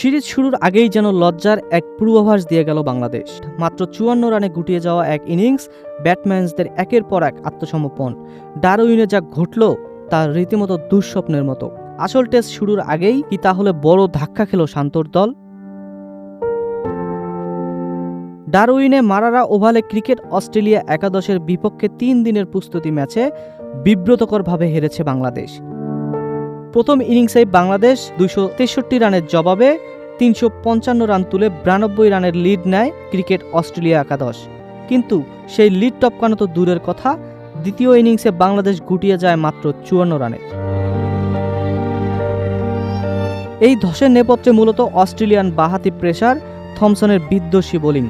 Series শুরুর আগেই যেন লজ্জার এক পূর্বাভাস দিয়ে গেল বাংলাদেশ। মাত্র ৫৪ রানে গুটিয়ে যাওয়া এক ইনিংস, ব্যাটম্যানসদের একের পর এক আত্মসমর্পণ। ডারউইনে যা ঘটল তা রীতিমতো দুঃস্বপ্নের মতো। আসল টেস্ট শুরুর আগেই কি তাহলে বড় ধাক্কা খেল শান্তর দল? ডারউইনে মারারা ওভালে ক্রিকেট অস্ট্রেলিয়া একাদশের বিপক্ষে ৩ দিনের প্রস্তুতি ম্যাচে বিব্রতকরভাবে হেরেছে বাংলাদেশ। প্রথম ইনিংসেই বাংলাদেশ ২৬৩ রানের জবাবে ৩৫৫ রান তুলে ৯২ রানের লিড নেয় ক্রিকেট অস্ট্রেলিয়া একাদশ। কিন্তু সেই লিড টপকানো তো দূরের কথা, দ্বিতীয় ইনিংসে বাংলাদেশ গুটিয়ে যায় মাত্র ৫৪ রানে। এই ধসের নেপথ্যে মূলত অস্ট্রেলিয়ান বাঁহাতি পেসার থমসনের বিধ্বংসী বোলিং।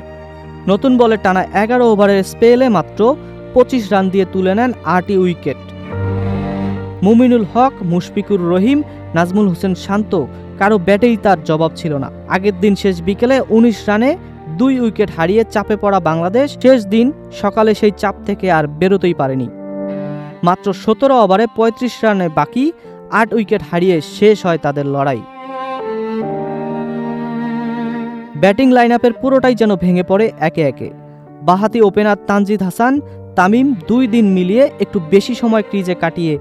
নতুন বলে টানা ১১ ওভারের স্পেলে মাত্র ২৫ রান দিয়ে তুলে নেন ৮টি উইকেট। মুমিনুল হক, মুশফিকুর রহিম, নাজমুল হোসেন শান্ত কারো ব্যাটেই তার জবাব ছিল না। আগের দিন শেষ বিকেলে ১৯ রানে ২ উইকেট হারিয়ে চাপে পড়া বাংলাদেশ শেষ দিন সকালে সেই চাপ থেকে আর বেরোতেই পারেনি। মাত্র ১৭ ওভারে ৩৫ রানে বাকি ৮ উইকেট হারিয়ে শেষ হয় তাদের লড়াই। ব্যাটিং লাইনআপের পুরোটাই যেন ভেঙে পড়ে একে একে। বাঁহাতি ওপেনার তানজিদ হাসান তামিম ২ দিন মিলিয়ে একটু বেশি সময় ক্রিজে কাটিয়ে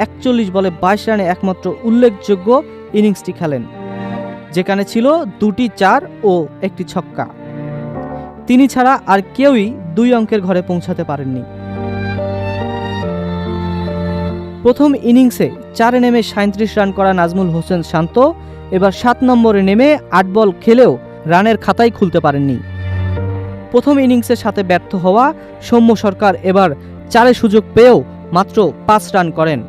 ৪১ বলে ২২ রানে একমাত্র উল্লেখযোগ্য ইনিংসটি খেলেন, যেখানে ছিল ২টি ৪ ও ১টি ছক্কা। তিনি ছাড়া আর কেউই ২ অঙ্কের ঘরে পৌঁছাতে পারেননি। প্রথম ইনিংসে ৪-এ নেমে ৩৭ রান করা নাজমুল হোসেন শান্ত এবার ৭ নম্বরে নেমে ৮ বল খেলেও রানের খাতাই খুলতে পারেননি। প্রথম ইনিংসের সাথে ব্যর্থ হওয়া সৌম্য সরকার এবার ৪-এ সুযোগ পেয়েও মাত্র ৫ রান করেন।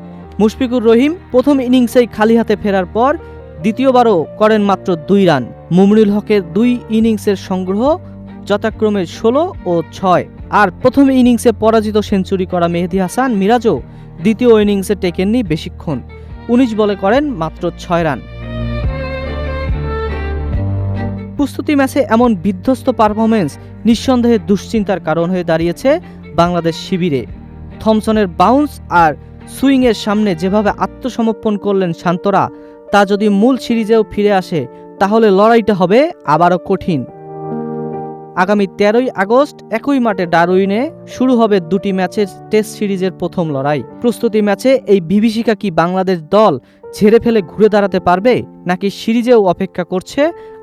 মুশফিকুর রহিম প্রথম ইনিংসেই খালি হাতে ফেরার পর দ্বিতীয়বারও করেন মাত্র ২ রান। মুমিনুল হকের ২ ইনিংসের সংগ্রহ যথাক্রমে ১৬ ও ৬। আর প্রথম ইনিংসে পরাজিত সেঞ্চুরি করা মেহেদী হাসান মিরাজও দ্বিতীয় ইনিংসে টেকেননি বেশিক্ষণ। ১৯ বলে করেন মাত্র ৬ রান। প্রস্তুতি ম্যাচে এমন বিধ্বস্ত পারফরমেন্স নিঃসন্দেহে দুশ্চিন্তার কারণ হয়ে দাঁড়িয়েছে বাংলাদেশ শিবিরে। থমসনের বাউন্স আর সুইংয়ের সামনে যেভাবে আত্মসমর্পণ করলেন শান্তরা, তা যদি মূল সিরিজেও ফিরে আসে তাহলে লড়াইটা হবে আবারও কঠিন। আগামী ১৩ই আগস্ট একই মাঠে ডারউইনে শুরু হবে ২টি ম্যাচের টেস্ট সিরিজের প্রথম লড়াই। প্রস্তুতি ম্যাচে এই বিভীষিকা কি বাংলাদেশ দল ঝেড়ে ফেলে ঘুরে দাঁড়াতে পারবে, নাকি সিরিজেও অপেক্ষা করছে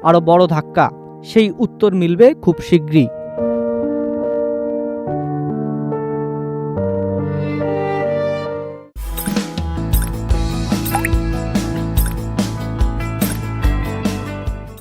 আরও বড় ধাক্কা? সেই উত্তর মিলবে খুব শীঘ্রই।